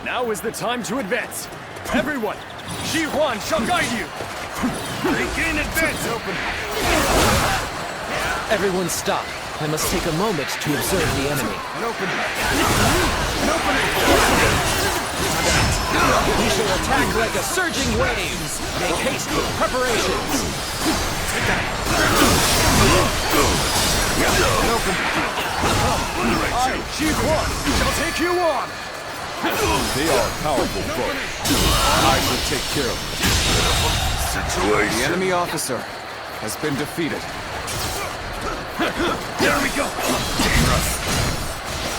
Now is the time to advance. Everyone, Shi Huan shall guide you. Begin advance. Open. Everyone stop. I must take a moment to observe the enemy. An opening. An opening. We shall attack like a surging wave. Make haste with preparations. Take that. An opening. I, Shi Huan, shall take you on. They are powerful foes. I shall take care of them. The enemy officer has been defeated. There we go.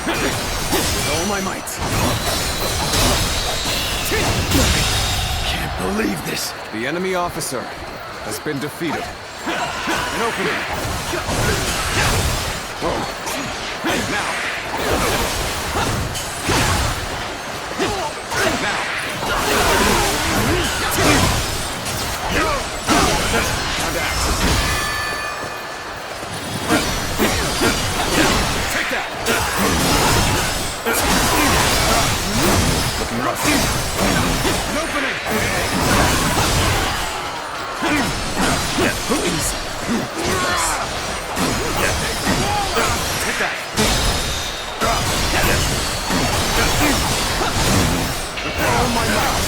With all my might. Can't believe this. The enemy officer has been defeated. An opening. Now. Take that! Looking rough. An opening! Easy. Take that! Oh my God!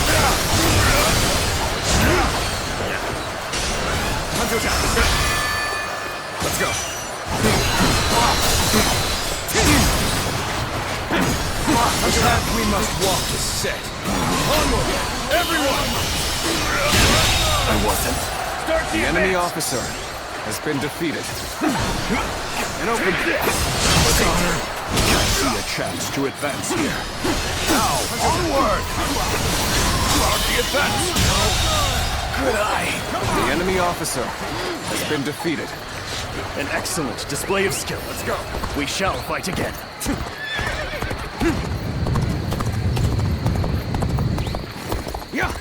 Let's go. The path we must walk is set. Onward, everyone! I wasn't. Start the enemy officer has been defeated. And open. I see a chance to advance here. Now, onward! Start the advance. Good eye. The enemy officer has been defeated. An excellent display of skill. Let's go. We shall fight again. Yeah.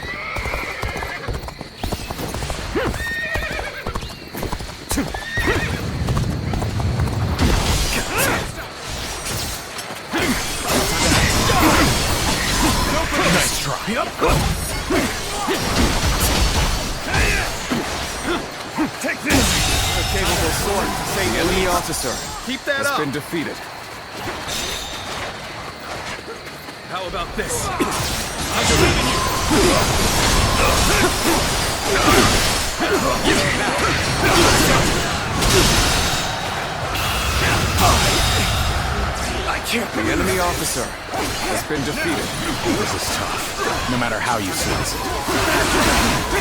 Nice try. Take this! A capable sword. The enemy officer Keep that has up! been defeated. How about this? I believe in you! I can't The enemy officer has been defeated. This is tough, no matter how you slice it.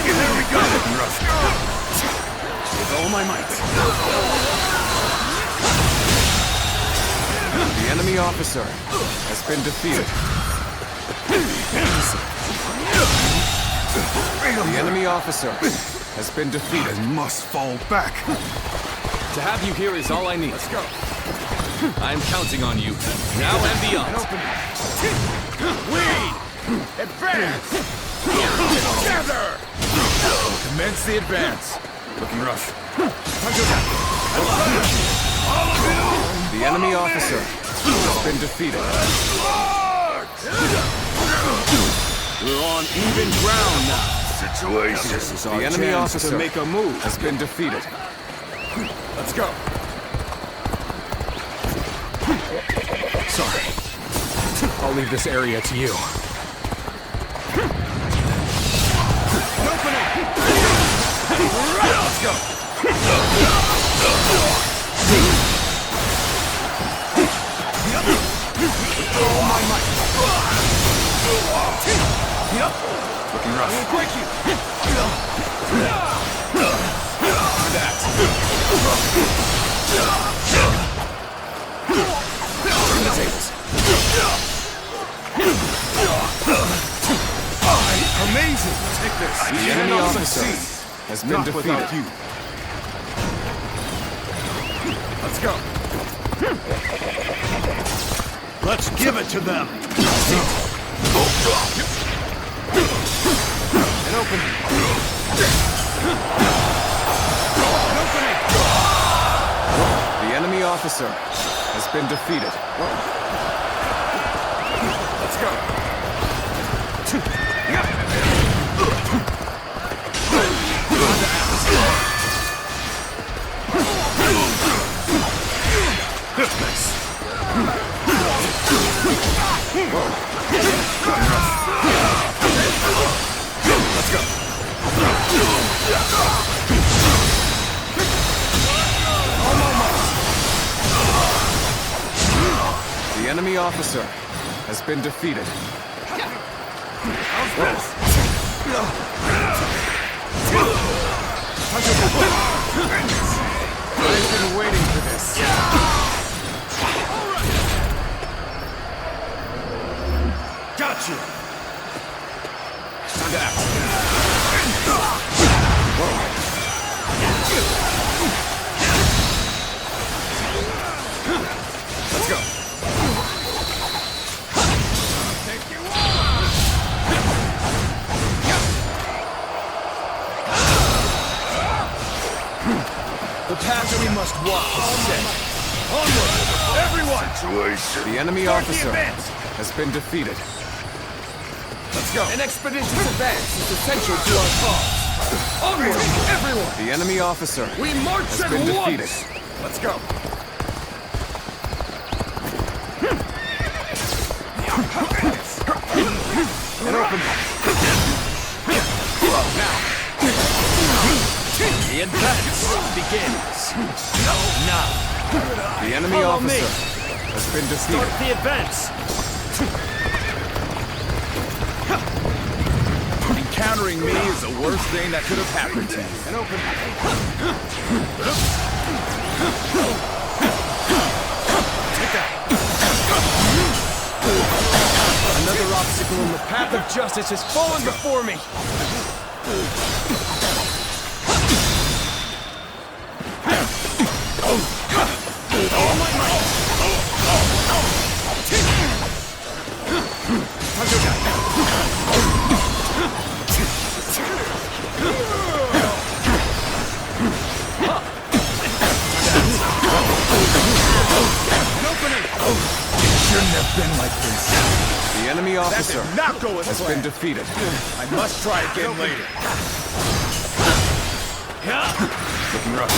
There we go! With all my might. The enemy officer has been defeated. The enemy officer has been defeated. I must fall back. To have you here is all I need. Let's go. I'm counting on you, now and beyond. We advance! Together! Commence the advance. Looking rough. The enemy officer has been defeated. We're on even ground now. Situation. This is our The enemy chance officer to make a move. has been defeated. Let's go. Sorry. I'll leave this area to you. Let's go. Oh my might. Looking rough. We'll break you. That. Turn the tables. Amazing. Take this. The enemy officer has been Not defeated. without you. Let's go. Let's give it to them. An opening. An opening. The enemy officer has been defeated. Let's go. officer has been defeated. I've been waiting for this. Got you! Time to act. Let's go. Take you on! The path we must walk is set. Onward! Everyone! The enemy officer has been defeated. Let's go. An expeditious advance is essential to our cause. Onward, everyone! The enemy officer We march has at been defeated. once! Let's go. And open. Now. The advance begins. Now, The enemy Follow officer me. has been defeated. start the advance. Encountering me is the worst thing that could have happened to you. And open. Another obstacle in the path of justice has fallen before me. All my might. Shouldn't have been like this. The enemy That officer did not go as has been planned. defeated. I must try again later. Looking rough.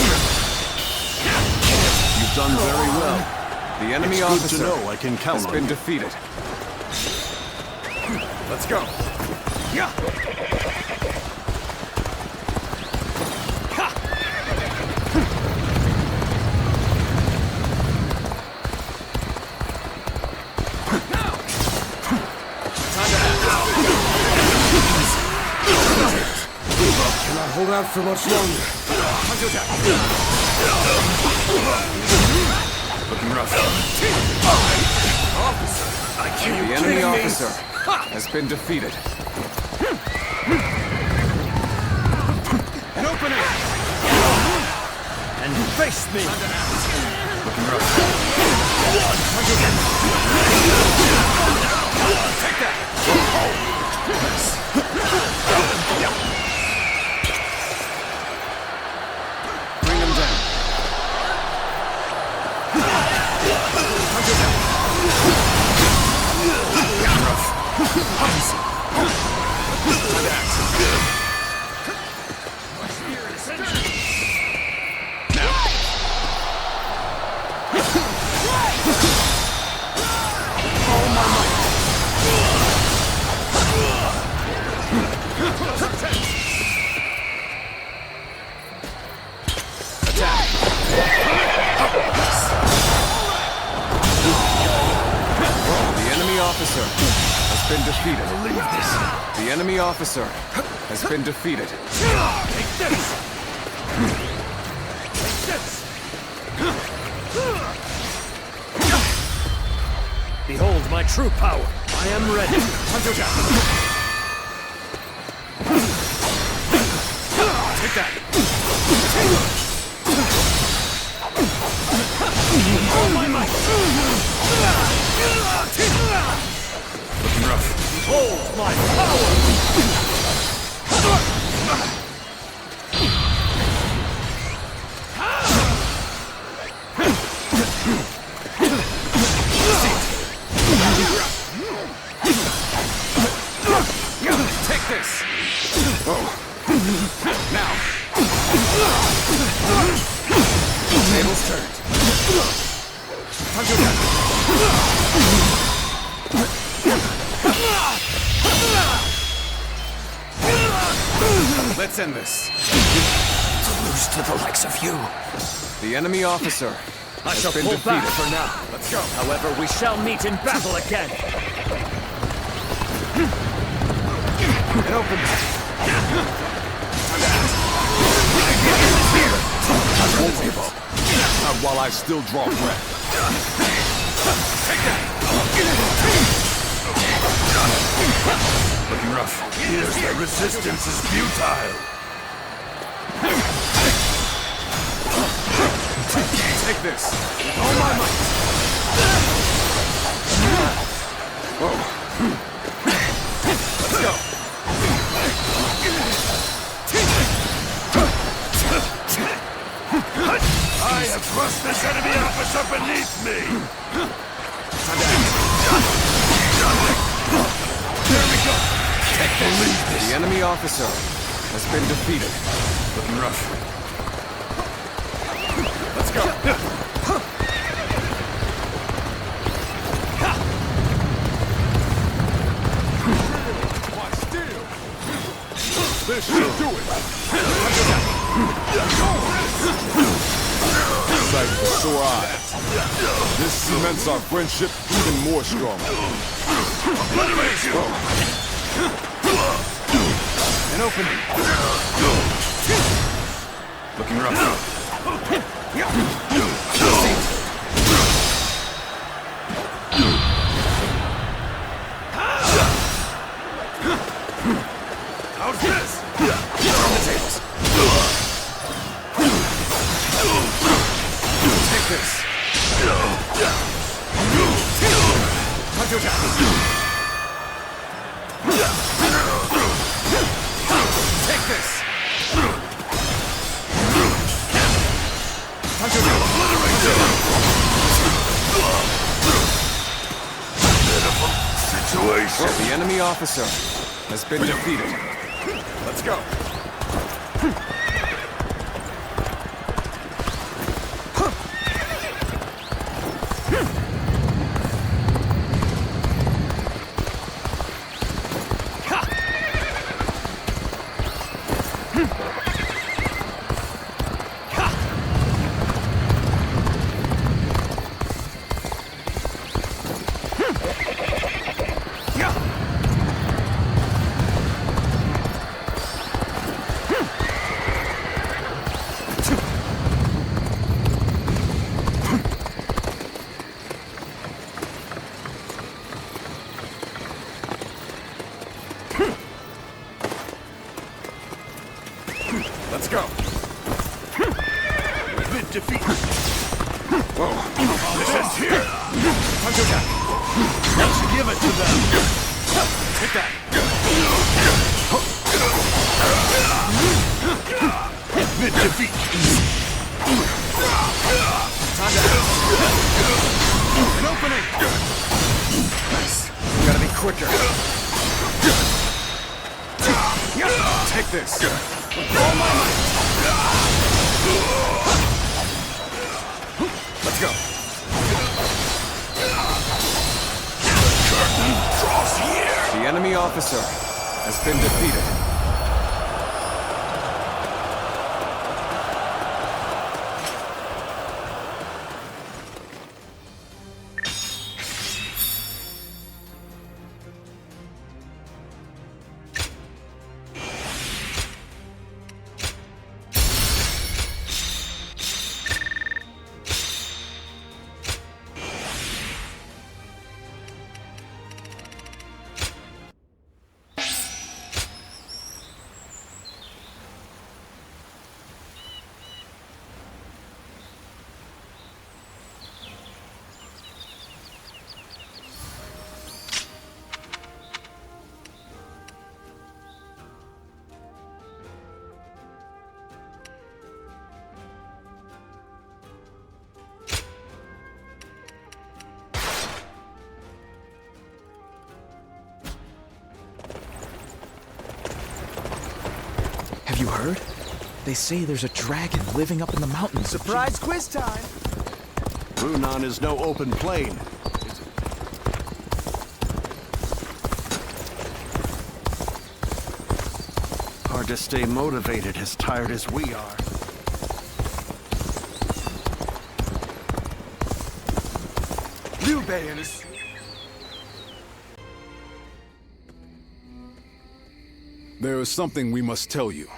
You've done very well. The enemy It's good to officer know I can count has on been you. defeated. Let's go. Cannot hold out for much longer. Looking rough. I can't. The enemy officer has been defeated. An opening! And face me! Looking rough. Take that! Bring him down. The enemy officer has been defeated. The enemy officer has been defeated. Take this! Take this! Behold my true power. I am ready. Take that! All my might! Looking rough. Behold my power! Take this. Now. Tables turned. Let's end this. To lose to the likes of you. The enemy officer I shall been pull back defeated. for now. Let's go. However, we shall meet in battle again. It opens. Not while I still draw breath. Looking rough. Here's the resistance is futile. Take this. With all my might. Whoa. Let's go. I have crushed this enemy officer beneath me. There we go. Can't believe this. The enemy officer has been defeated. Looking rough. Let's go. Why still? This should do it. Sight for sore eyes. This cements our friendship even more strongly. An opening. Looking rough. How's this? On the tables. Take this. Hunter down. Take this. Hunter down. Situation. Well, the enemy officer has been defeated. Let's go. Let's go. Bit defeat. Whoa. This ends here. Hunter down. Let's give it to them. Take that. Bit defeat. Time to an opening. Nice. We gotta be quicker. Take this. With all my might. Let's go. Curtain draws here. The enemy officer has been defeated. Have you heard? They say there's a dragon living up in the mountains. Surprise quiz time! Runan is no open plain. Hard to stay motivated as tired as we are. Hubei and his... There is something we must tell you.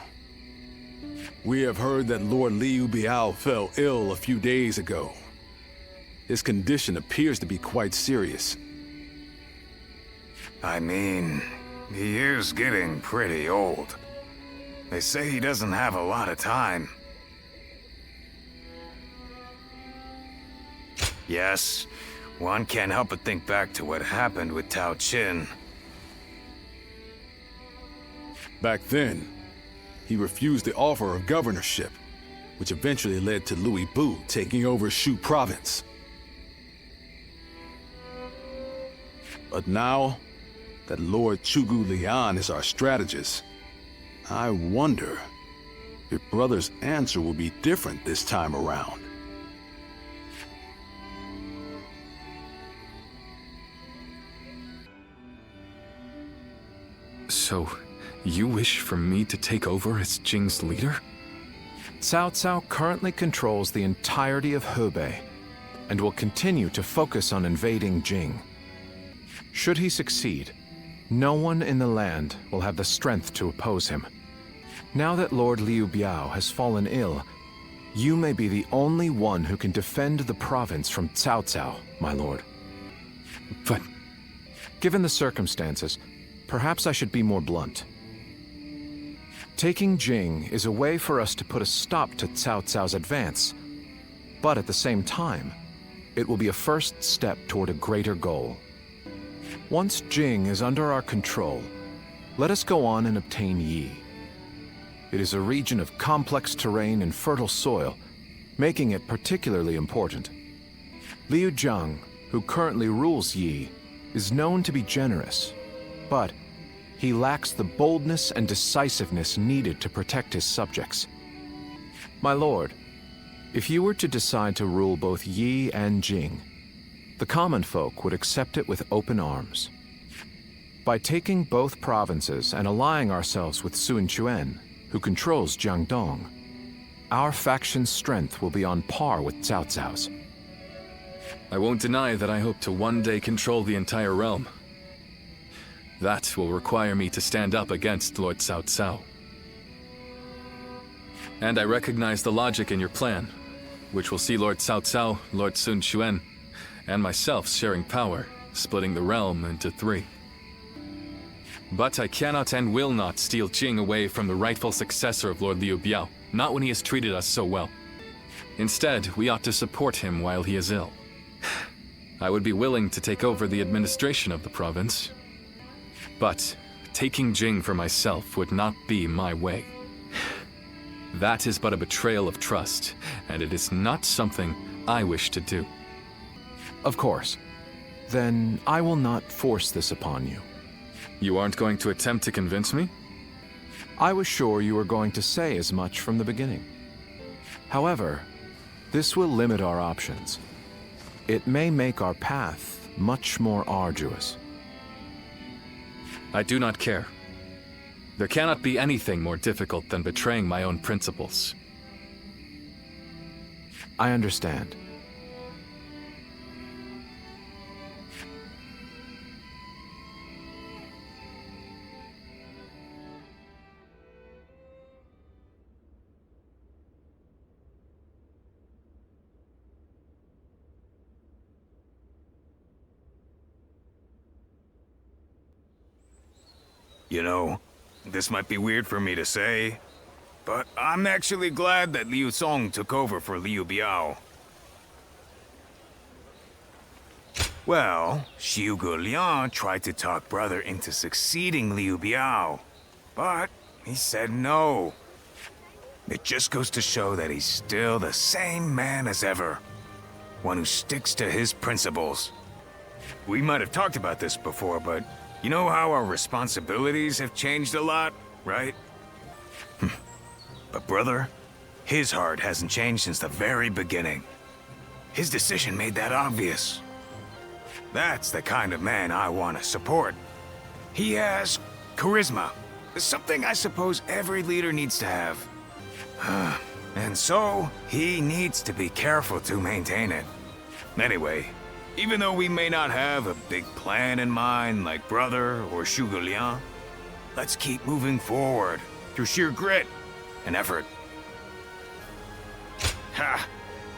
We have heard that Lord Liu Biao fell ill a few days ago. His condition appears to be quite serious. I mean, he is getting pretty old. They say he doesn't have a lot of time. Yes, one can't help but think back to what happened with Tao Chin. Back then, he refused the offer of governorship, which eventually led to Louis Bu taking over Shu province. But now that Lord Chugu Lian is our strategist, I wonder if brother's answer will be different this time around. So, you wish for me to take over as Jing's leader? Cao Cao currently controls the entirety of Hebei and will continue to focus on invading Jing. Should he succeed, no one in the land will have the strength to oppose him. Now that Lord Liu Biao has fallen ill, you may be the only one who can defend the province from Cao Cao, my lord. But... Given the circumstances, perhaps I should be more blunt. Taking Jing is a way for us to put a stop to Cao Cao's advance, but at the same time, it will be a first step toward a greater goal. Once Jing is under our control, let us go on and obtain Yi. It is a region of complex terrain and fertile soil, making it particularly important. Liu Zhang, who currently rules Yi, is known to be generous, but he lacks the boldness and decisiveness needed to protect his subjects. My lord, if you were to decide to rule both Yi and Jing, the common folk would accept it with open arms. By taking both provinces and allying ourselves with Sun Quan, who controls Jiangdong, our faction's strength will be on par with Cao Cao's. I won't deny that I hope to one day control the entire realm. That will require me to stand up against Lord Cao Cao. And I recognize the logic in your plan, which will see Lord Cao Cao, Lord Sun Quan, and myself sharing power, splitting the realm into three. But I cannot and will not steal Jing away from the rightful successor of Lord Liu Biao, not when he has treated us so well. Instead, we ought to support him while he is ill. I would be willing to take over the administration of the province, but taking Jing for myself would not be my way. That is but a betrayal of trust, and it is not something I wish to do. Of course. Then I will not force this upon you. You aren't going to attempt to convince me? I was sure you were going to say as much from the beginning. However, this will limit our options. It may make our path much more arduous. I do not care. There cannot be anything more difficult than betraying my own principles. I understand. You know, this might be weird for me to say, but I'm actually glad that Liu Song took over for Liu Biao. Well, Xiu Liang tried to talk brother into succeeding Liu Biao, but he said no. It just goes to show that he's still the same man as ever, one who sticks to his principles. We might have talked about this before, but you know how our responsibilities have changed a lot, right? But brother, his heart hasn't changed since the very beginning. His decision made that obvious. That's the kind of man I want to support. He has charisma, something I suppose every leader needs to have. And so, he needs to be careful to maintain it. Anyway, Even though we may not have a big plan in mind like Brother or Zhuge Liang, let's keep moving forward through sheer grit and effort. Ha!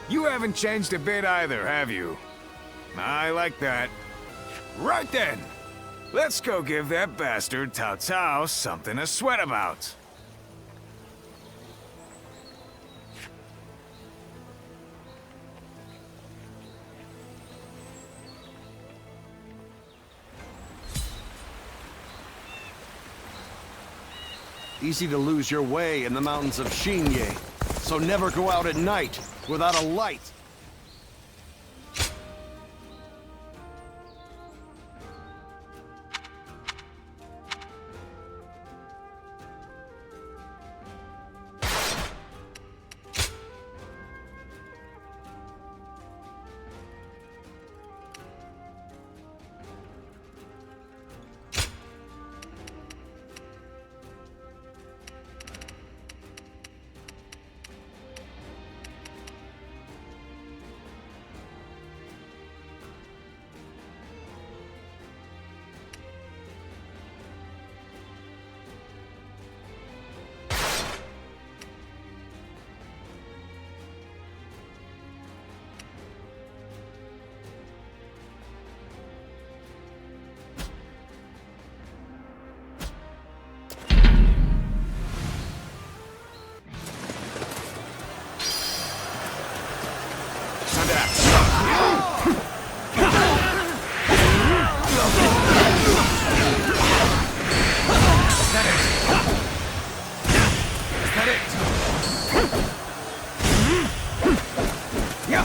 You haven't changed a bit either, have you? I like that. Right then, let's go give that bastard Cao Cao something to sweat about. Easy to lose your way in the mountains of Xinye, so never go out at night without a light.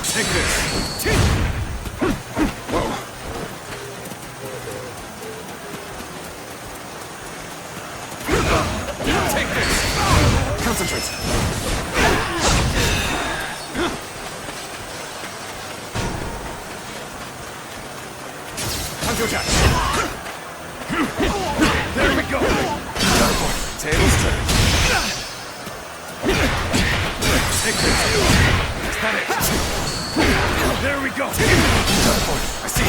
Take this! Whoa. Take this! Concentrate! Counterattack! There we go! Tables turn. Take this! Is that it? There we go! I see!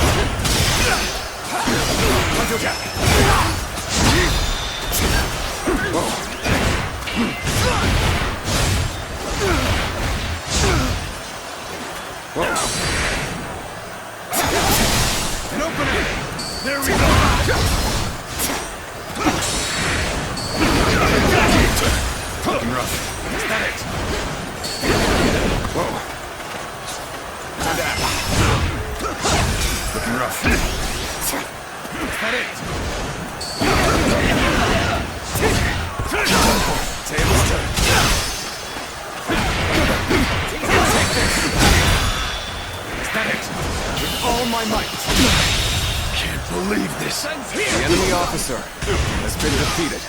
Counterattack! Whoa! Whoa! An opening! There we go! Looking rough. Is that it? Whoa! Looking rough. Is that it? Tables turn. Take this. Is that it? With all my might. Can't believe this. The enemy officer has been defeated.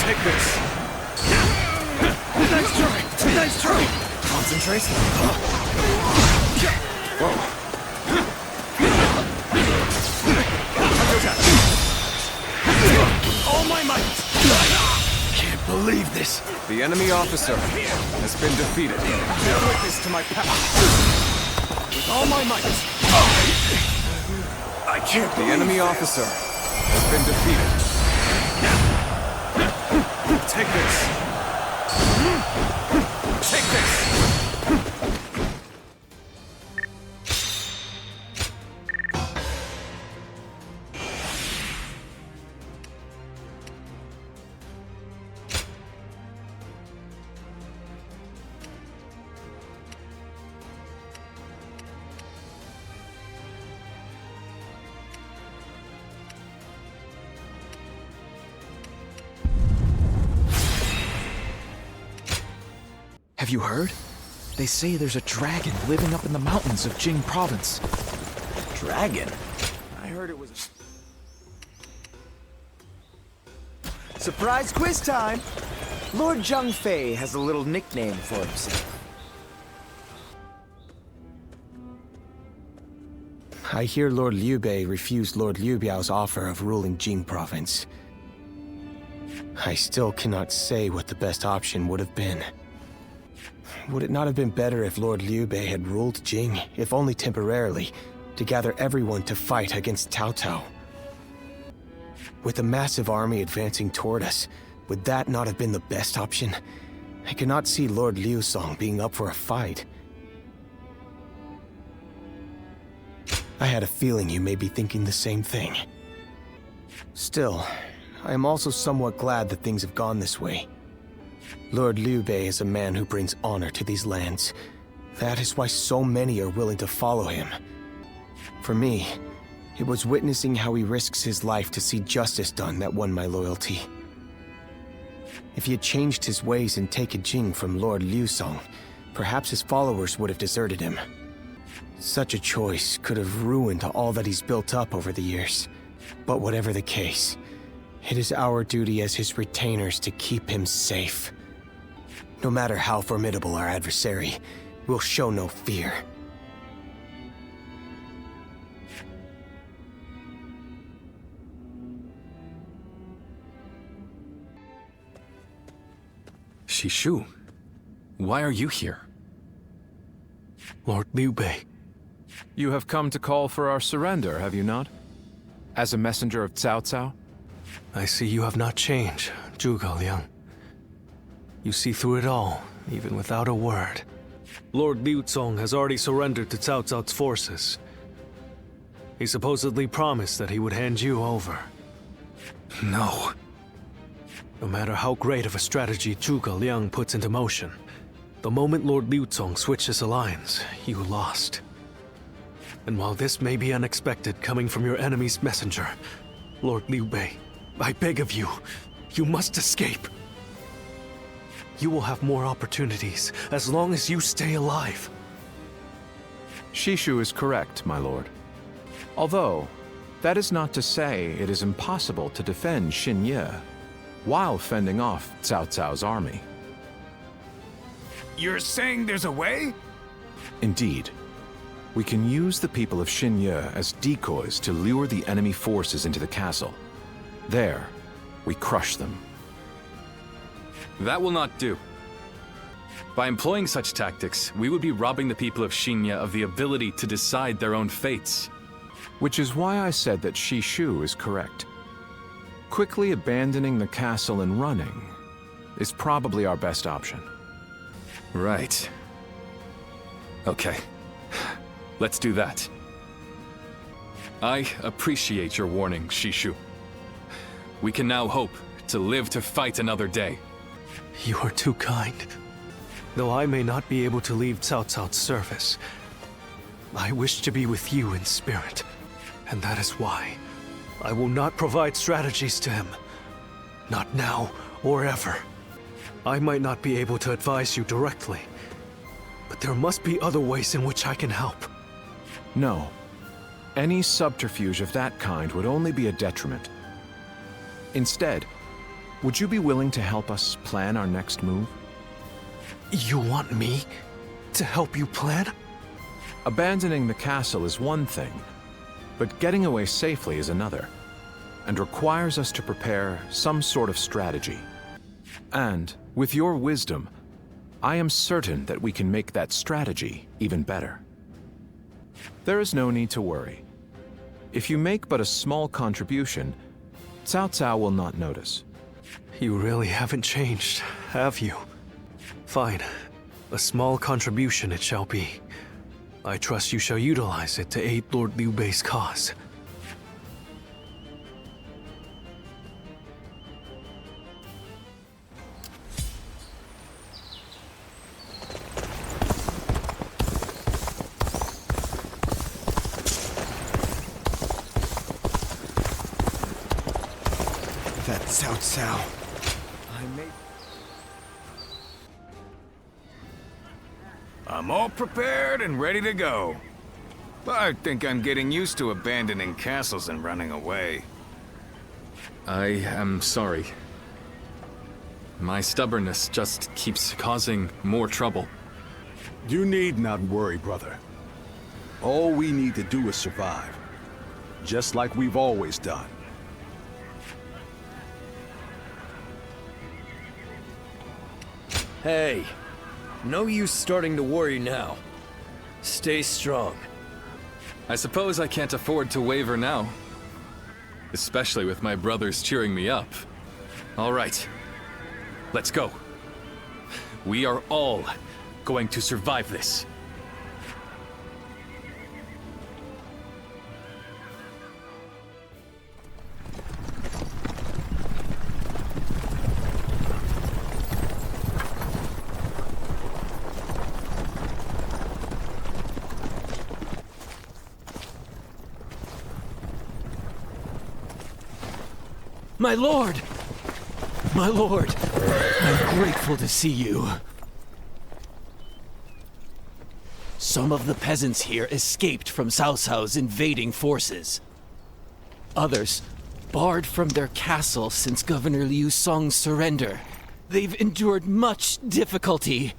Take this. Nice try. Nice try. Concentrate. Whoa. All my might! Can't believe this! The enemy officer has been defeated. Bear witness to my power! With all my might! I can't The believe enemy this. officer has been defeated. Take this! Take this! Have you heard? They say there's a dragon living up in the mountains of Jing province. Dragon? I heard it was a... Surprise quiz time! Lord Zhang Fei has a little nickname for himself. I hear Lord Liu Bei refused Lord Liu Biao's offer of ruling Jing province. I still cannot say what the best option would have been. Would it not have been better if Lord Liu Bei had ruled Jing, if only temporarily, to gather everyone to fight against Cao Cao? With a massive army advancing toward us, would that not have been the best option? I cannot see Lord Liu Song being up for a fight. I had a feeling you may be thinking the same thing. Still, I am also somewhat glad that things have gone this way. Lord Liu Bei is a man who brings honor to these lands. That is why so many are willing to follow him. For me, it was witnessing how he risks his life to see justice done that won my loyalty. If he had changed his ways and taken Jing from Lord Liu Song, perhaps his followers would have deserted him. Such a choice could have ruined all that he's built up over the years. But whatever the case, it is our duty as his retainers to keep him safe. No matter how formidable our adversary, we'll show no fear. Shishu, why are you here? Lord Liu Bei. You have come to call for our surrender, have you not? As a messenger of Cao Cao? I see you have not changed, Zhuge Liang. You see through it all, even without a word. Lord Liu Zong has already surrendered to Cao Cao's forces. He supposedly promised that he would hand you over. No. No matter how great of a strategy Zhuge Liang puts into motion, the moment Lord Liu Zong switched his alliance, you lost. And while this may be unexpected coming from your enemy's messenger, Lord Liu Bei, I beg of you, you must escape. You will have more opportunities as long as you stay alive. Shishu is correct, my lord. Although, that is not to say it is impossible to defend Xinye while fending off Cao Cao's army. You're saying there's a way? Indeed. We can use the people of Xinye as decoys to lure the enemy forces into the castle. There, we crush them. That will not do. By employing such tactics, we would be robbing the people of Xinye of the ability to decide their own fates. Which is why I said that Shishu is correct. Quickly abandoning the castle and running is probably our best option. Right. Okay. Let's do that. I appreciate your warning, Shishu. We can now hope to live to fight another day. You are too kind. Though I may not be able to leave Cao Cao's service, I wish to be with you in spirit. And that is why I will not provide strategies to him. Not now or ever. I might not be able to advise you directly, but there must be other ways in which I can help. No. Any subterfuge of that kind would only be a detriment. Instead, would you be willing to help us plan our next move? You want me to help you plan? Abandoning the castle is one thing, but getting away safely is another, and requires us to prepare some sort of strategy. And, with your wisdom, I am certain that we can make that strategy even better. There is no need to worry. If you make but a small contribution, Cao Cao will not notice. You really haven't changed, have you? Fine. A small contribution it shall be. I trust you shall utilize it to aid Lord Liu Bei's cause. That Cao Cao. I'm all prepared and ready to go. I think I'm getting used to abandoning castles and running away. I am sorry. My stubbornness just keeps causing more trouble. You need not worry, brother. All we need to do is survive. Just like we've always done. Hey, No use starting to worry now. Stay strong. I suppose I can't afford to waver now. Especially with my brothers cheering me up. All right. Let's go. We are all going to survive this. My lord! My lord! I'm grateful to see you. Some of the peasants here escaped from Cao Cao's invading forces. Others barred from their castle since Governor Liu Song's surrender. They've endured much difficulty.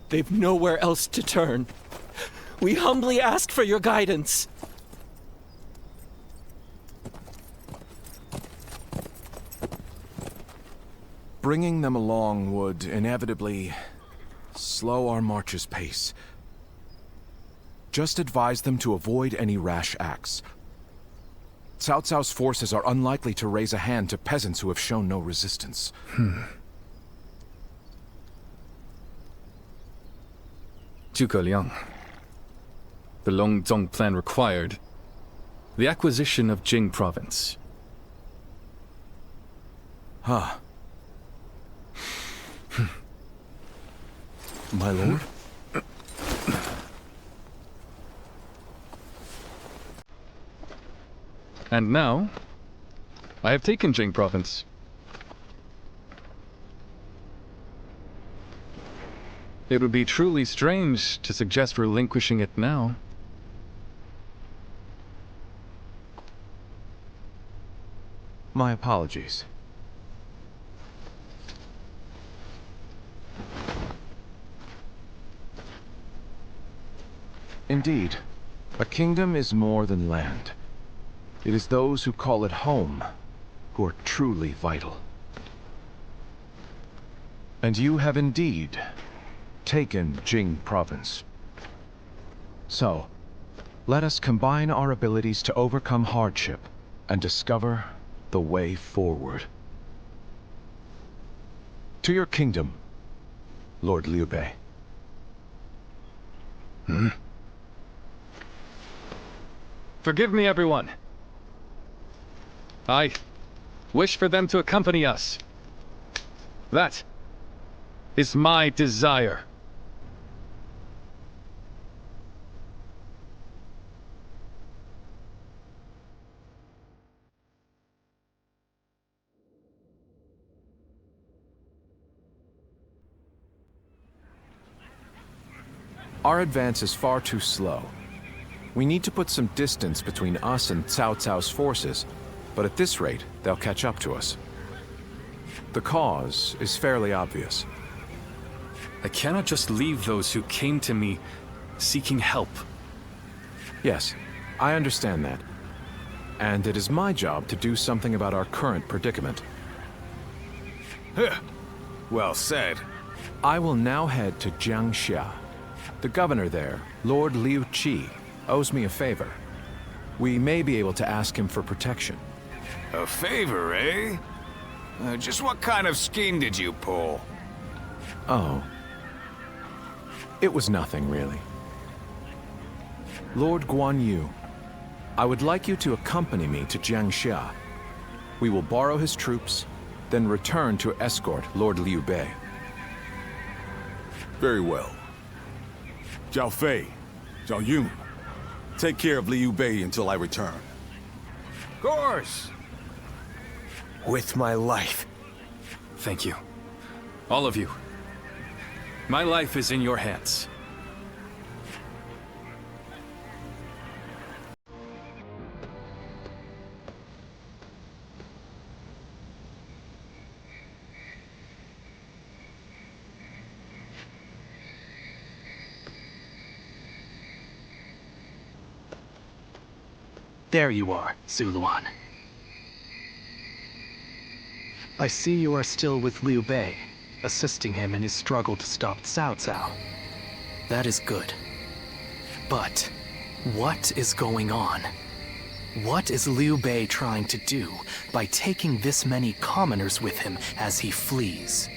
They've nowhere else to turn. We humbly ask for your guidance. Bringing them along would inevitably slow our march's pace. Just advise them to avoid any rash acts. Cao Cao's forces are unlikely to raise a hand to peasants who have shown no resistance. Zhuge Liang. The Longzong plan required the acquisition of Jing province. Huh. My lord? And now, I have taken Jing province. It would be truly strange to suggest relinquishing it now. My apologies. Indeed, a kingdom is more than land. It is those who call it home who are truly vital. And you have indeed taken Jing province. So, let us combine our abilities to overcome hardship and discover the way forward. To your kingdom, Lord Liu Bei. Forgive me, everyone. I wish for them to accompany us. That is my desire. Our advance is far too slow. We need to put some distance between us and Cao Cao's forces, but at this rate, they'll catch up to us. The cause is fairly obvious. I cannot just leave those who came to me seeking help. Yes, I understand that. And it is my job to do something about our current predicament. Well said. I will now head to Jiangxia. The governor there, Lord Liu Qi, owes me a favor. We may be able to ask him for protection. A favor, eh? Just what kind of scheme did you pull? Oh. It was nothing, really. Lord Guan Yu, I would like you to accompany me to Jiangxia. We will borrow his troops, then return to escort Lord Liu Bei. Very well. Zhao Fei, Zhao Yun, take care of Liu Bei until I return. Of course. With my life. Thank you. All of you. My life is in your hands. There you are, Zuluan. I see you are still with Liu Bei. assisting him in his struggle to stop Cao Cao. That is good. But what is going on? What is Liu Bei trying to do by taking this many commoners with him as he flees?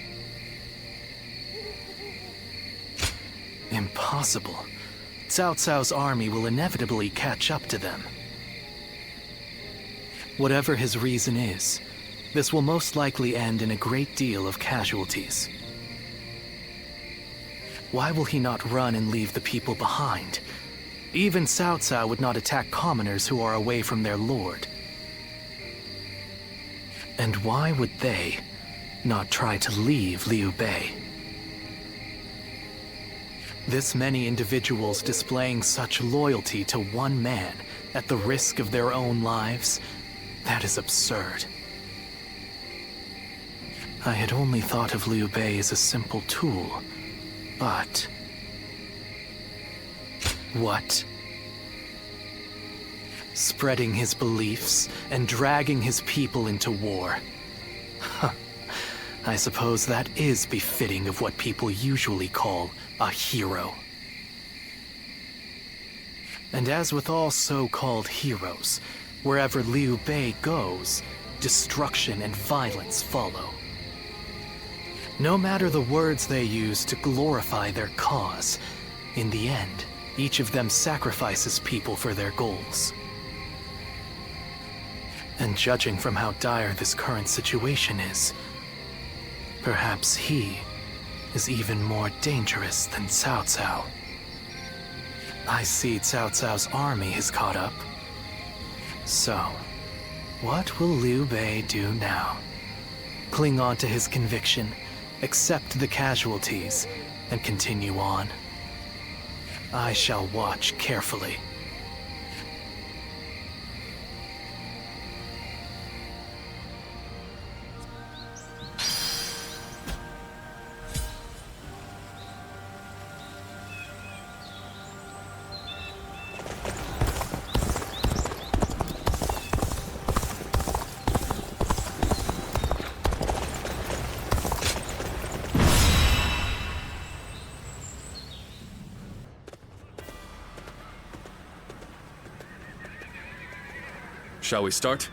Impossible. Cao Cao's army will inevitably catch up to them. Whatever his reason is, this will most likely end in a great deal of casualties. Why will he not run and leave the people behind? Even Cao Cao would not attack commoners who are away from their lord. And why would they not try to leave Liu Bei? This many individuals displaying such loyalty to one man at the risk of their own lives, that is absurd. I had only thought of Liu Bei as a simple tool, but... What? Spreading his beliefs and dragging his people into war. Huh. I suppose that is befitting of what people usually call a hero. And as with all so-called heroes, wherever Liu Bei goes, destruction and violence follow. No matter the words they use to glorify their cause, in the end, each of them sacrifices people for their goals. And judging from how dire this current situation is, perhaps he is even more dangerous than Cao Cao. I see Cao Cao's army has caught up. So, what will Liu Bei do now? Cling on to his conviction, accept the casualties, and continue on? I shall watch carefully. Shall we start?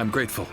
I'm grateful.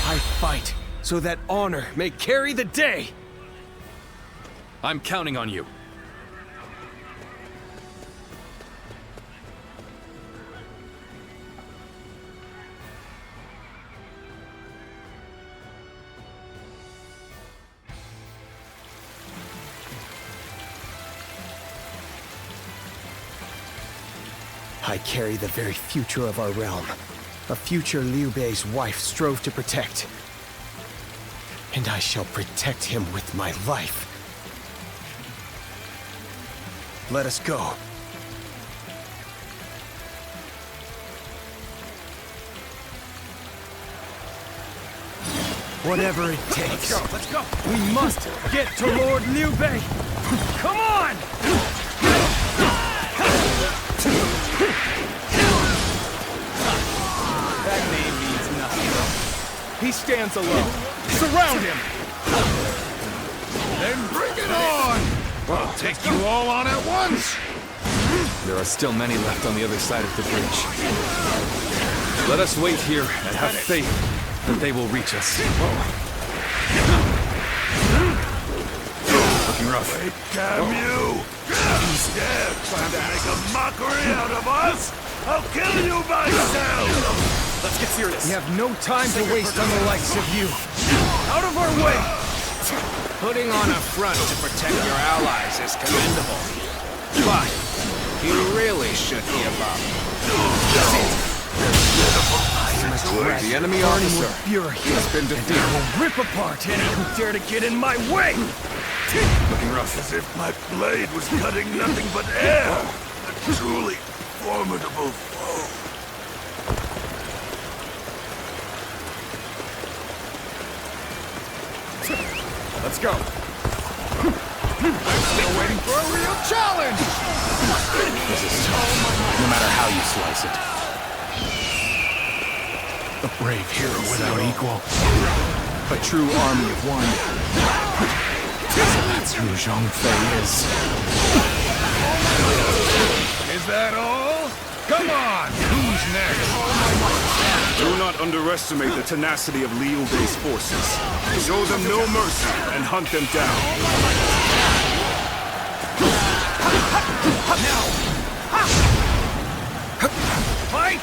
I fight so that honor may carry the day! I'm counting on you. I carry the very future of our realm. A future Liu Bei's wife strove to protect. And I shall protect him with my life. Let us go. Whatever it takes. Let's go! We must get to Lord Liu Bei! Come on! That name means nothing. He stands alone. Surround him! Then bring it on! I'll take you all on at once! There are still many left on the other side of the bridge. Let us wait here and have faith that they will reach us. Looking rough. Wait, damn you! You dare trying to make a mockery out of us? I'll kill you myself! Let's get serious. We have no time to waste on the likes of you. Out of our way! Putting on a front to protect your allies is commendable. But you really should give up. The enemy officer Fury has been defeated. will rip apart any who dare to get in my way! Looking rough. As if my blade was cutting nothing but air! A truly formidable foe. Let's go. I'm still waiting for a real challenge! This is tough, no matter how you slice it. A brave hero without equal. A true army of one. So that's who Zhang Fei is. Is that all? Come on! Who's next? Do not underestimate the tenacity of Liu Bei's forces. Show them no mercy and hunt them down. Fight!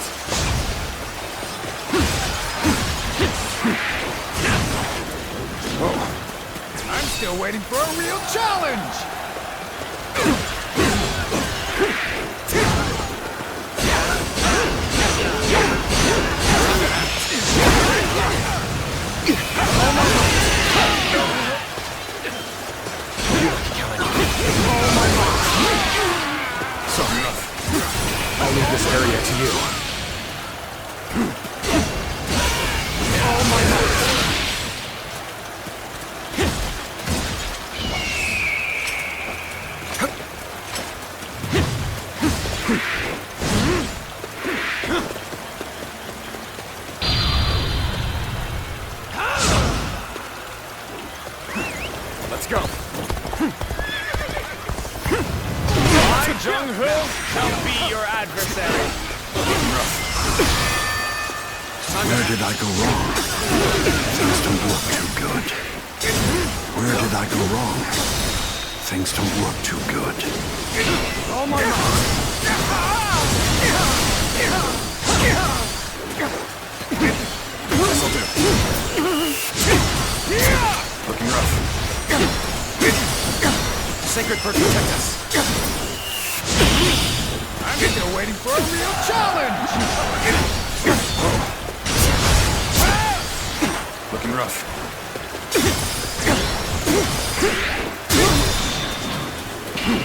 I'm still waiting for a real challenge! Sorry, I'll leave this area to you. Let's go. Jung-Ho shall be your adversary. Where did I go wrong? Things don't look too good. Where did I go wrong? Things don't look too good. Oh my Looking rough. Sacred Bird, protect us. I'm still waiting for a real challenge! Looking rough.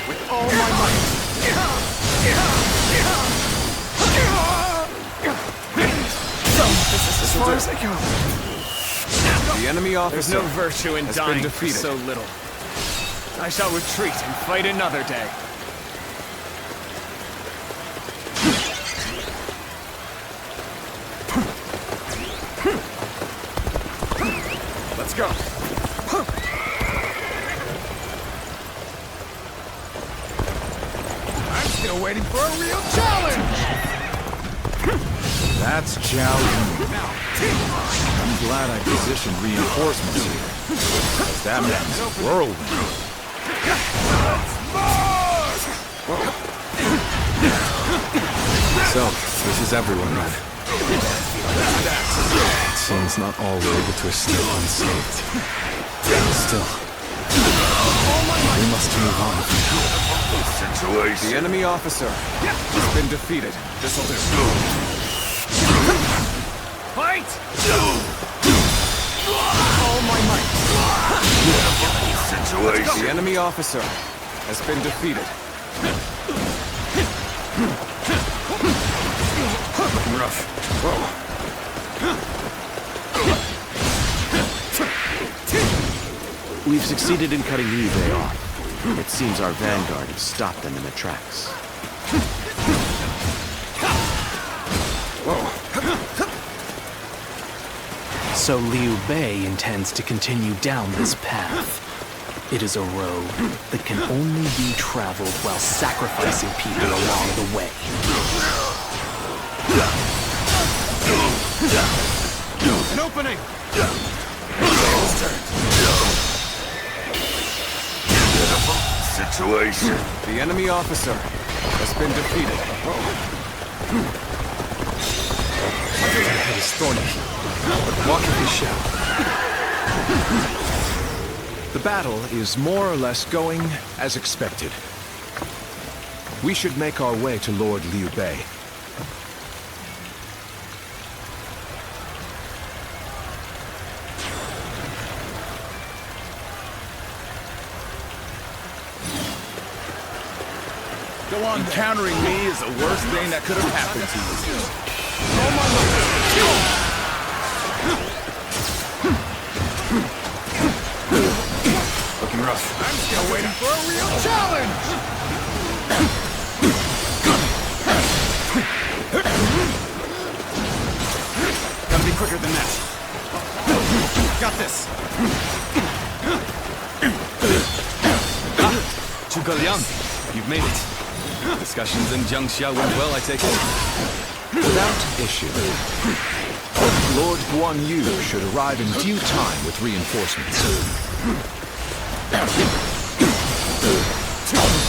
With all my might. So, this is as far as I go. The enemy officer There's no virtue in has dying been for defeated. so little. I shall retreat and fight another day. Let's go. I'm still waiting for a real challenge! That's Zhao Yun. I'm glad I positioned reinforcements here. As that man's a whirlwind. So, this is everyone then. It seems not all were able to escape unscathed. Still, we must move on. Situation. The enemy officer has been defeated. This'll do. Fight! All my might. Situation. The enemy officer has been defeated. Looking rough. We've succeeded in cutting Liu Bei off. It seems our vanguard has stopped them in their tracks. So Liu Bei intends to continue down this path. It is a road that can only be traveled while sacrificing people along the way. An opening! Situation. The enemy officer has been defeated. The head is thorny, but walking we shall. The battle is more or less going as expected. We should make our way to Lord Liu Bei. Go on, countering me is the worst thing that could have happened to you. Looking rough. I'm still waiting for a real challenge! Gotta be quicker than that. Got this. Zhuge Liang, you've made it. Discussions in Jiangxia went well, I take it? Without issue. Lord Guan Yu should arrive in due time with reinforcements.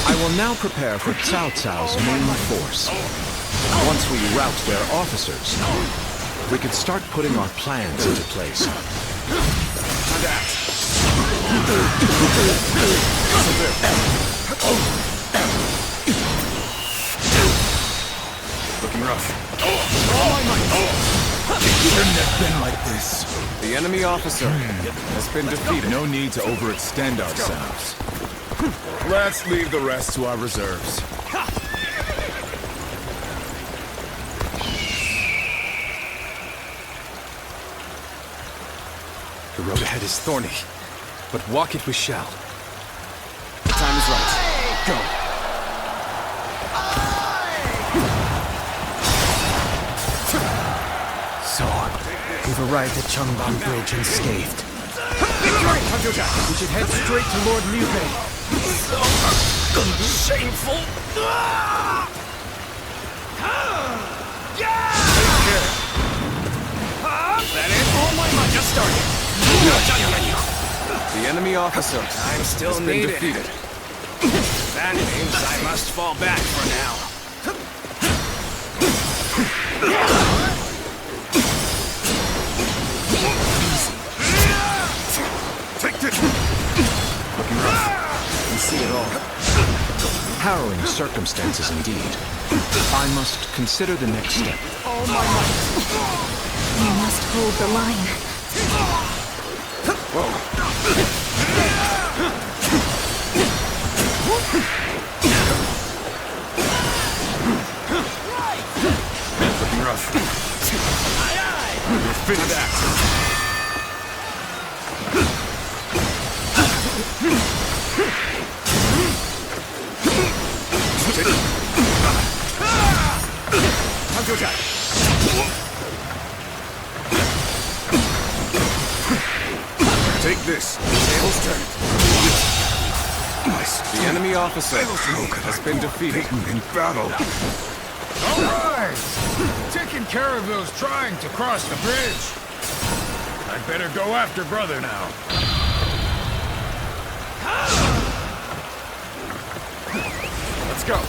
I will now prepare for Cao Cao's main force. Once we rout their officers, we can start putting our plans into place. Looking rough. Shouldn't have been like this. The enemy officer has been defeated. No need to overextend ourselves. Let's leave the rest to our reserves. The road ahead is thorny, but walk it we shall. The time is right. Go. So, we've arrived at Changban Bridge unscathed. We should head straight to Lord Liu Bei. Shameful! That is all my mind just started. The enemy officer I'm still has been needed. defeated. That means I must fall back for now. Take this. Looking rough. We see it all. Harrowing circumstances indeed. I must consider the next step. You must hold the line. Looking rough. You're fit for that. Take this. Tables turned. The enemy officer has been defeated. In battle. All right! Taking care of those trying to cross the bridge. I'd better go after brother now. Let's go.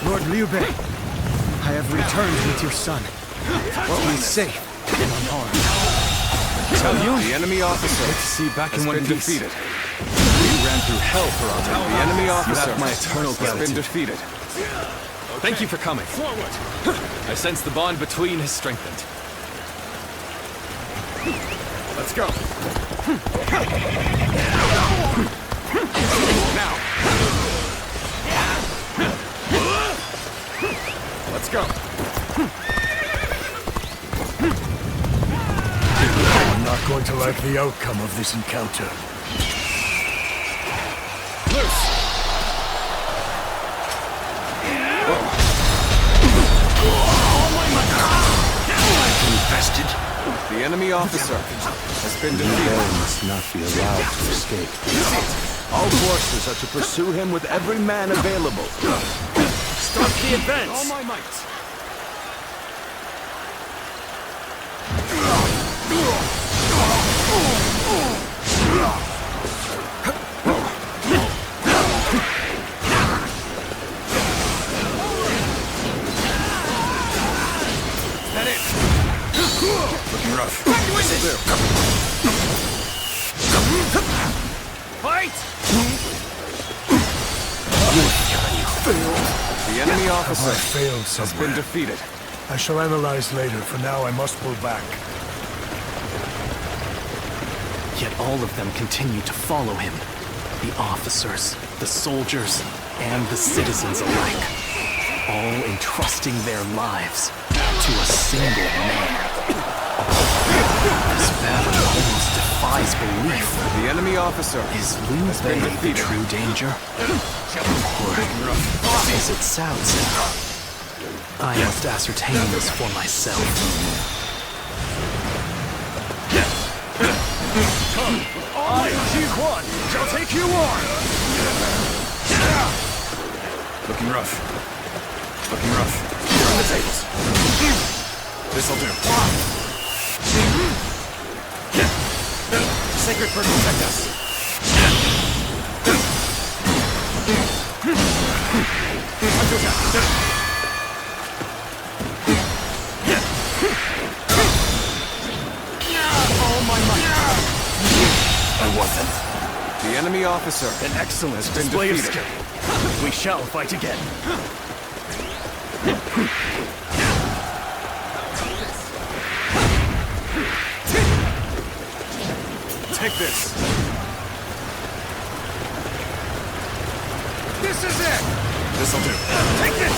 Lord Liu Bei, I have returned with your son. Well, he's safe and unharmed. Tell you, the enemy officer Good to see you back has in one been piece. defeated. We ran through hell for our town. The enemy officer my eternal has been gratitude. defeated. Thank you for coming. Forward. I sense the bond between has strengthened. Let's go. Now. Let's go. I'm not going to like the outcome of this encounter. Loose. Infested. The enemy officer has been defeated. They must not be allowed to escape. Our forces are to pursue him with every man available. Start the advance! All my might. Looking rough. Fight! The enemy officer failed has been somewhere. defeated. I shall analyze later. For now, I must pull back. Yet all of them continue to follow him. The officers, the soldiers, and the citizens alike. All entrusting their lives to a single man. This battle almost defies belief. The enemy officer Is Liu Bei the true danger? Or is it Cao Cao? I must ascertain this for myself. I, Ji-Quan, shall take you on! Looking rough. Looking rough. Turn the tables. This'll do. Sacred Bird protect us. All my might! I wasn't. The enemy officer An excellent has been display of defeated. skill. We shall fight again. Take this. This is it! This'll do. Take this!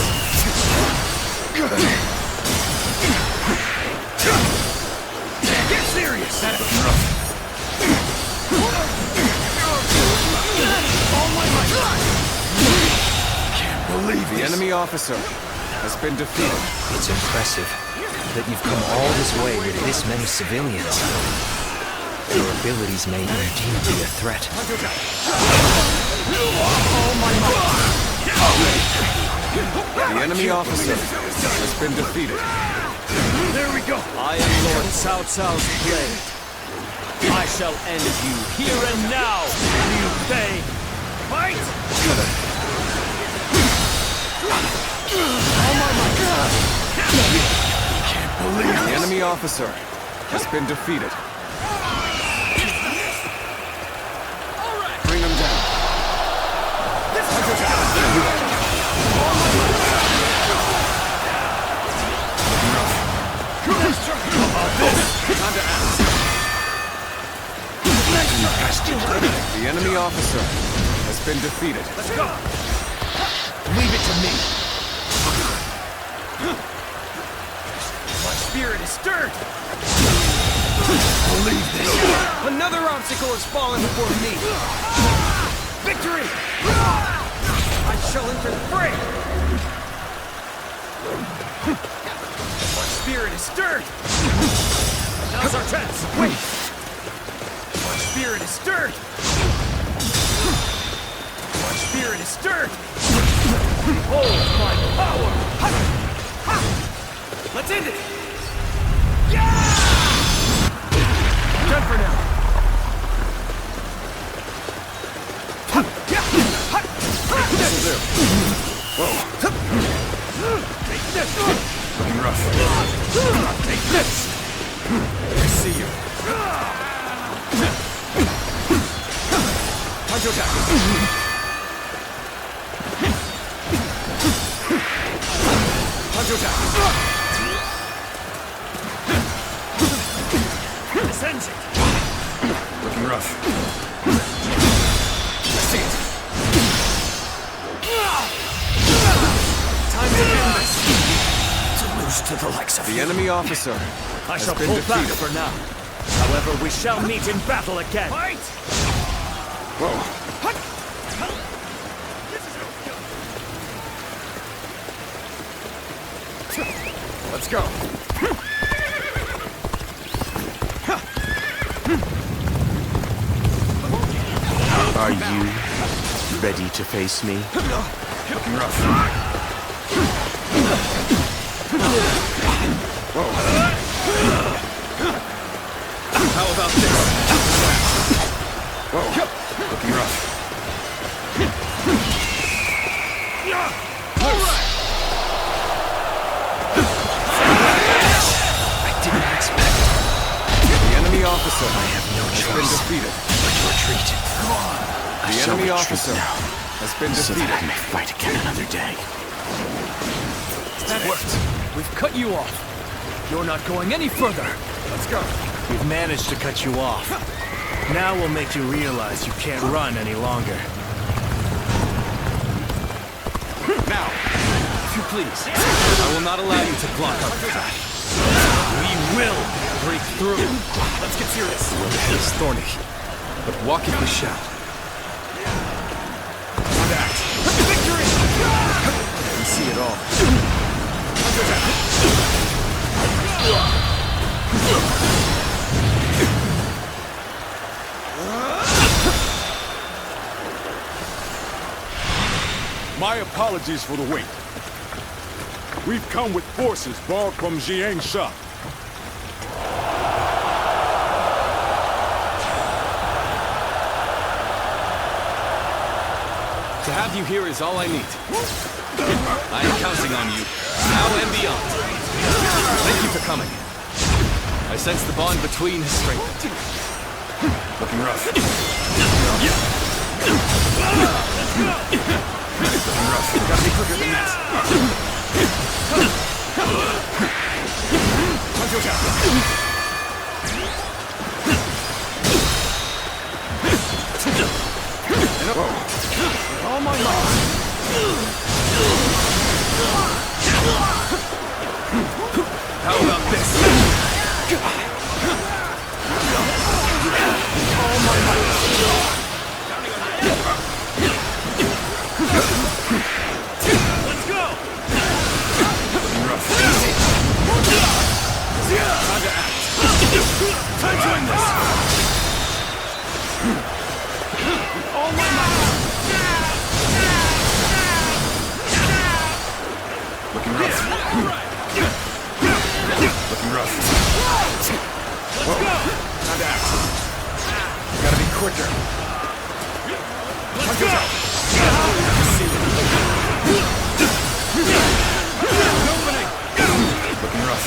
Get serious! All my might! Can't believe The enemy officer has been defeated. It's impressive that you've come all this way with this many civilians. Your abilities may indeed be a threat. The enemy officer has been defeated. There we go! I am Lord Cao Cao's blade. I shall end you here and now, Liu Bei! Fight! Can't believe The enemy officer has been defeated. Bring him down. Time to act. The enemy officer has been defeated. Let's go! Leave it to me! My spirit is stirred! Believe this. Another obstacle has fallen before me! Victory! I shall enter the fray! Our spirit is stirred! Now's our chance! Wait! Our spirit is stirred! Our spirit is stirred! Hold my power! Let's end it! Yeah! Done for now! This'll do. Whoa. Take this! Looking rough. Take this! I see you. Time to attack! Time to attack! This ends it! Looking rough. I see it! Time to end this! To lose to the likes of The you. enemy officer I has shall been pull back defeated. for now. However, we shall meet in battle again. Fight! Whoa. Let's go. Are you ready to face me? Looking rough. Whoa. How about this? Whoa. Looking rough. I didn't expect it. The enemy officer I have no has been choice defeated. but to retreat. I The shall enemy retreat officer now, has been so defeated. that I may fight again another day. That worked. We've cut you off. You're not going any further. Let's go. We've managed to cut you off. Now we'll make you realize you can't run any longer. Now, If you please, I will not allow you to block our path. We will break through. Let's get serious. The road is thorny, but walk it we shall. Victory! I can see it all. My apologies for the wait. We've come with forces borrowed from Jiangsha. To have you here is all I need. I am counting on you, now and beyond. Thank you for coming. I sense the bond between has strengthened. Looking rough. Gotta be quicker than that. All my might. How about this? All my might. Let's go! Time to act. Time to end this. All my might. Looking rough. Looking rough. Let's go! Time to act. Gotta be quicker. Let's go! Looking rough.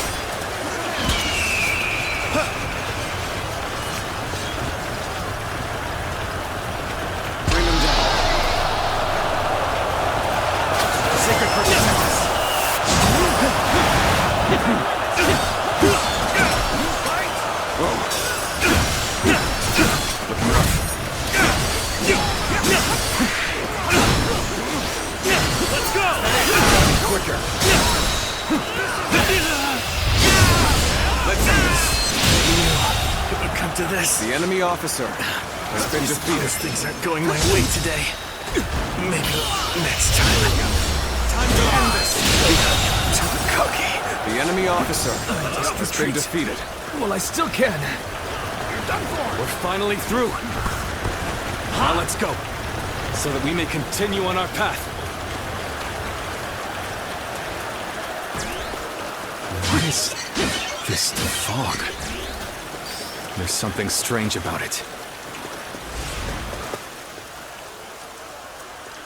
Bring them down. Sacred protect us. Looking rough. Let's go! Quicker. Let's end this. It'll come to this. The enemy officer has been defeated. Things aren't going my way today. Maybe next time. Time to end this. To the cookie. The enemy officer has been defeated. Well, I still can. You're done for. We're finally through. Now let's go, so that we may continue on our path. What is this fog? There's something strange about it.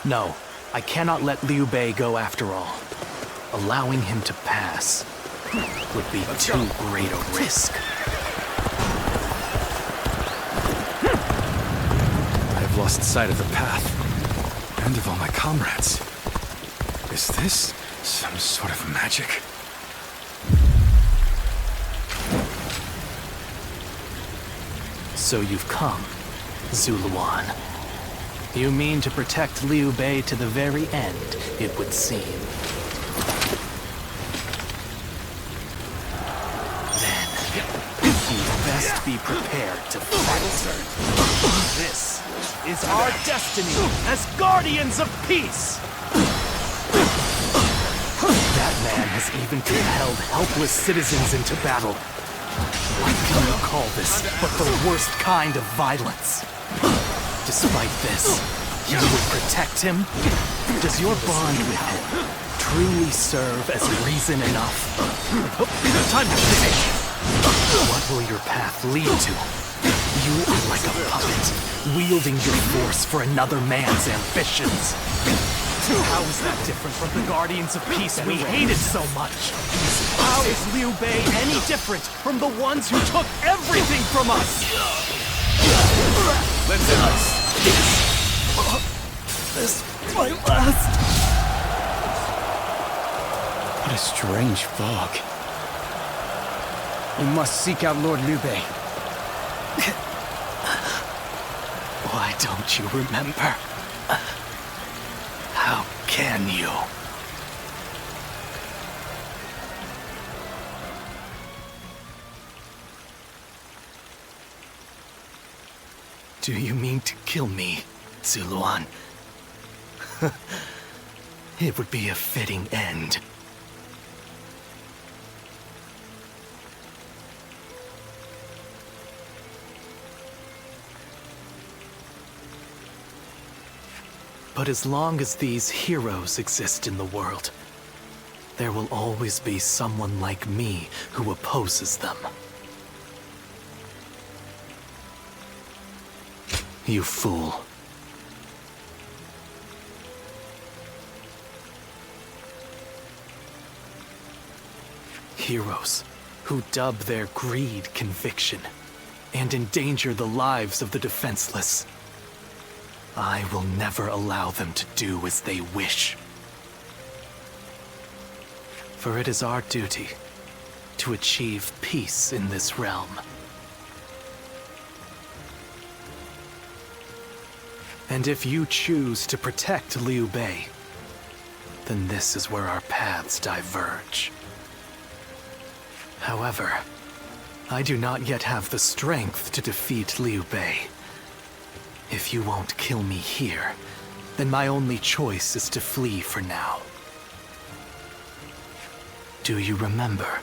No, I cannot let Liu Bei go after all. Allowing him to pass would be too great a risk. I've lost sight of the path, and of all my comrades. Is this some sort of magic? So you've come, Zuluan. You mean to protect Liu Bei to the very end, it would seem. Then, you'd best be prepared to fight. This is our destiny as guardians of peace. That man has even compelled helpless citizens into battle. What can you call this but the worst kind of violence? Despite this, you would protect him? Does your bond with him truly serve as reason enough? Time to finish. What will your path lead to? You are like a puppet, wielding your force for another man's ambitions. How is that different from the Guardians of Peace we hated so much? How is Liu Bei any different from the ones who took everything from us? Let's end This my last. What a strange fog. We must seek out Lord Liu Bei. Why don't you remember? How can you? Do you mean to kill me, Zuluan? It would be a fitting end. But as long as these heroes exist in the world, there will always be someone like me who opposes them. You fool. Heroes who dub their greed conviction and endanger the lives of the defenseless. I will never allow them to do as they wish. For it is our duty to achieve peace in this realm. And if you choose to protect Liu Bei, then this is where our paths diverge. However, I do not yet have the strength to defeat Liu Bei. If you won't kill me here, then my only choice is to flee for now. Do you remember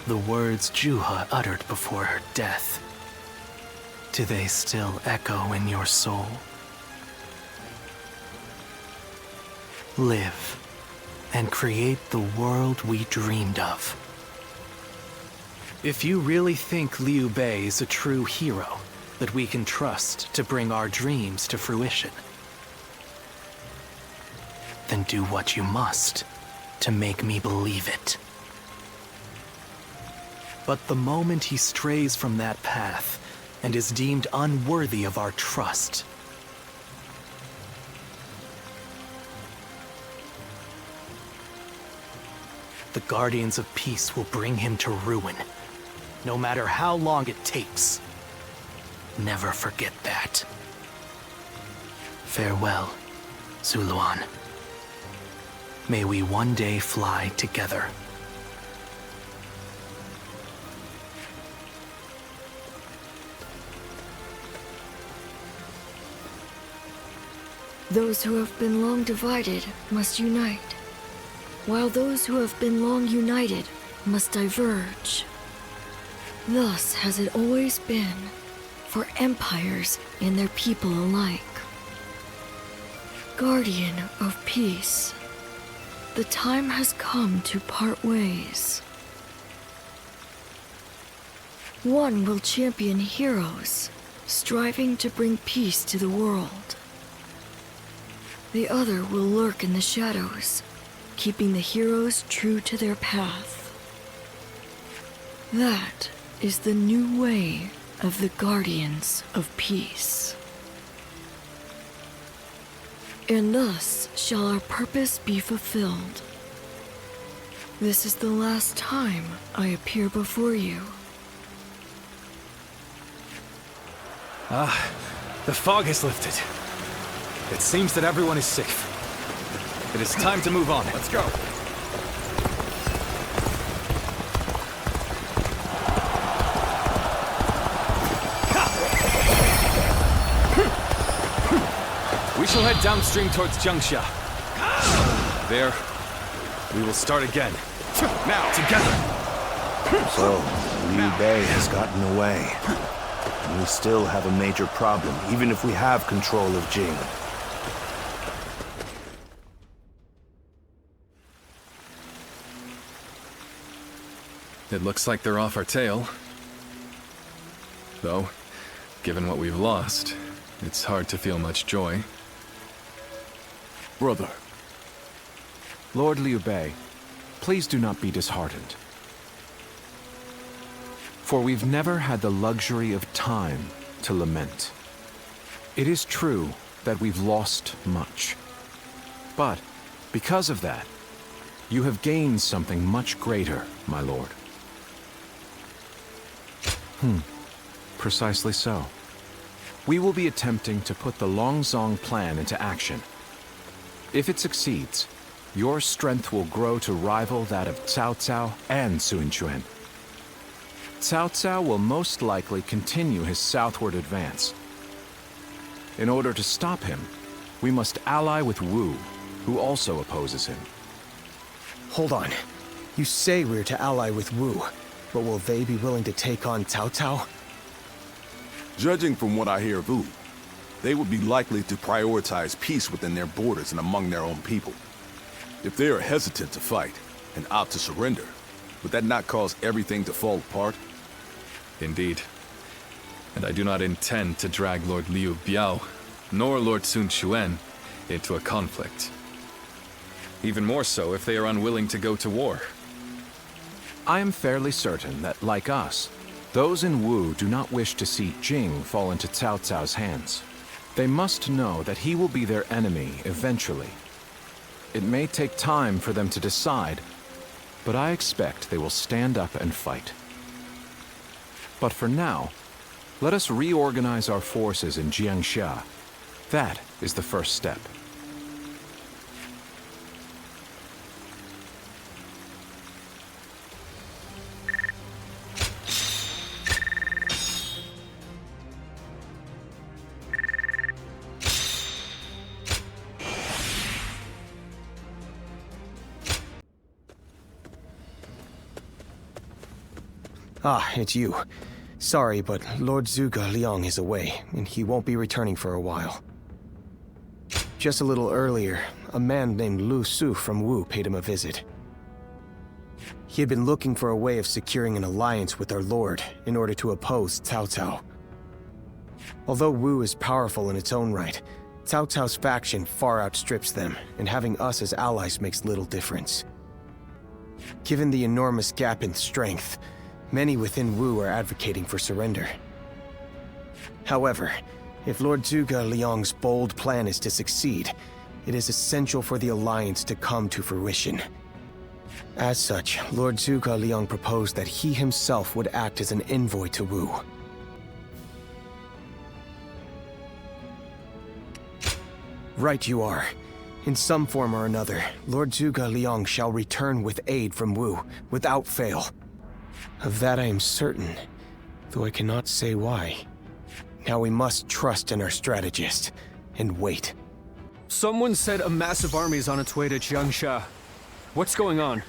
the words Juha uttered before her death? Do they still echo in your soul? Live and create the world we dreamed of. If you really think Liu Bei is a true hero that we can trust to bring our dreams to fruition, then do what you must to make me believe it. But the moment he strays from that path and is deemed unworthy of our trust, the Guardians of Peace will bring him to ruin, no matter how long it takes. Never forget that. Farewell, Zuluan. May we one day fly together. Those who have been long divided must unite, while those who have been long united must diverge. Thus has it always been for empires and their people alike. Guardian of peace, the time has come to part ways. One will champion heroes, striving to bring peace to the world. The other will lurk in the shadows, keeping the heroes true to their path. That is the new way of the Guardians of Peace. And thus shall our purpose be fulfilled. This is the last time I appear before you. The fog has lifted. It seems that everyone is safe. It is time to move on. Let's go. We shall head downstream towards Jiangsha. There, we will start again. Now, together! So, Liu Bei has gotten away. And we still have a major problem, even if we have control of Jing. It looks like they're off our tail. Though, given what we've lost, it's hard to feel much joy. Brother. Lord Liu Bei, please do not be disheartened. For we've never had the luxury of time to lament. It is true that we've lost much. But, because of that, you have gained something much greater, my lord. Precisely so. We will be attempting to put the Longzong plan into action. If it succeeds, your strength will grow to rival that of Cao Cao and Sun Quan. Cao Cao will most likely continue his southward advance. In order to stop him, we must ally with Wu, who also opposes him. Hold on. You say we're to ally with Wu, but will they be willing to take on Cao Cao? Judging from what I hear of Wu, they would be likely to prioritize peace within their borders and among their own people. If they are hesitant to fight and opt to surrender, would that not cause everything to fall apart? Indeed. And I do not intend to drag Lord Liu Biao, nor Lord Sun Quan, into a conflict. Even more so if they are unwilling to go to war. I am fairly certain that, like us, those in Wu do not wish to see Jing fall into Cao Cao's hands. They must know that he will be their enemy eventually. It may take time for them to decide, but I expect they will stand up and fight. But for now, let us reorganize our forces in Jiangsha. That is the first step. Ah, it's you. Sorry, but Lord Zhuge Liang is away, and he won't be returning for a while. Just a little earlier, a man named Lu Su from Wu paid him a visit. He had been looking for a way of securing an alliance with our lord in order to oppose Cao Cao. Although Wu is powerful in its own right, Cao Cao's faction far outstrips them, and having us as allies makes little difference. Given the enormous gap in strength, many within Wu are advocating for surrender. However, if Lord Zhuge Liang's bold plan is to succeed, it is essential for the alliance to come to fruition. As such, Lord Zhuge Liang proposed that he himself would act as an envoy to Wu. Right you are. In some form or another, Lord Zhuge Liang shall return with aid from Wu, without fail. Of that I am certain, though I cannot say why. Now we must trust in our strategist, and wait. Someone said a massive army is on its way to Jiangsha. What's going on?